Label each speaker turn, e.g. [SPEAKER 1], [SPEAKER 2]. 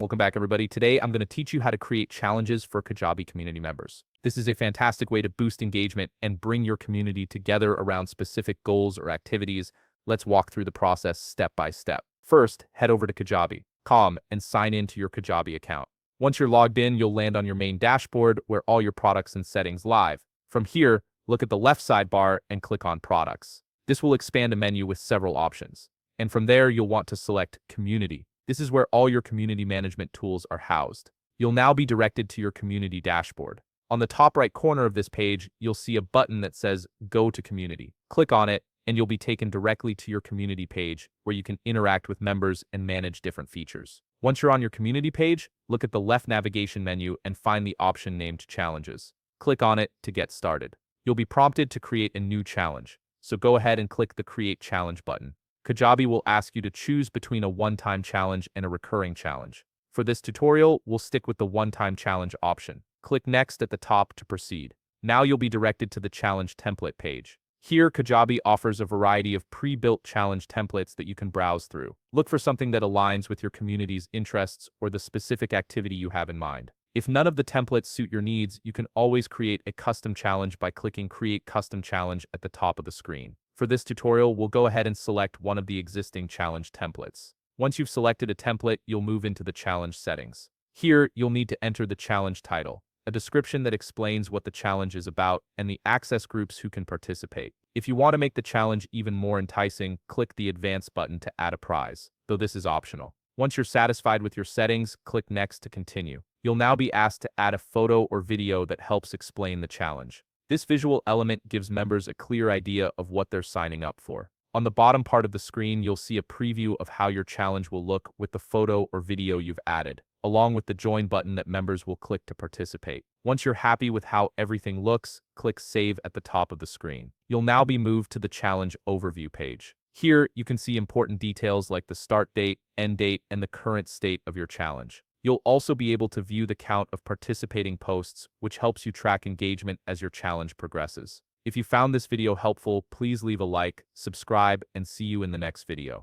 [SPEAKER 1] Welcome back, everybody. Today, I'm going to teach you how to create challenges for Kajabi community members. This is a fantastic way to boost engagement and bring your community together around specific goals or activities. Let's walk through the process step by step. First, head over to Kajabi.com and sign in to your Kajabi account. Once you're logged in, you'll land on your main dashboard where all your products and settings live. From here, look at the left sidebar and click on Products. This will expand a menu with several options. And from there, you'll want to select Community. This is where all your community management tools are housed. You'll now be directed to your community dashboard. On the top right corner of this page, you'll see a button that says Go to Community. Click on it, and you'll be taken directly to your community page where you can interact with members and manage different features. Once you're on your community page, look at the left navigation menu and find the option named Challenges. Click on it to get started. You'll be prompted to create a new challenge, so go ahead and click the Create Challenge button. Kajabi will ask you to choose between a one-time challenge and a recurring challenge. For this tutorial, we'll stick with the one-time challenge option. Click Next at the top to proceed. Now you'll be directed to the challenge template page. Here, Kajabi offers a variety of pre-built challenge templates that you can browse through. Look for something that aligns with your community's interests or the specific activity you have in mind. If none of the templates suit your needs, you can always create a custom challenge by clicking Create Custom Challenge at the top of the screen. For this tutorial, we'll go ahead and select one of the existing challenge templates. Once you've selected a template, you'll move into the challenge settings. Here, you'll need to enter the challenge title, a description that explains what the challenge is about, and the access groups who can participate. If you want to make the challenge even more enticing, click the Advance button to add a prize, though this is optional. Once you're satisfied with your settings, click Next to continue. You'll now be asked to add a photo or video that helps explain the challenge. This visual element gives members a clear idea of what they're signing up for. On the bottom part of the screen, you'll see a preview of how your challenge will look with the photo or video you've added, along with the Join button that members will click to participate. Once you're happy with how everything looks, click Save at the top of the screen. You'll now be moved to the challenge overview page. Here, you can see important details like the start date, end date, and the current state of your challenge. You'll also be able to view the count of participating posts, which helps you track engagement as your challenge progresses. If you found this video helpful, please leave a like, subscribe, and see you in the next video.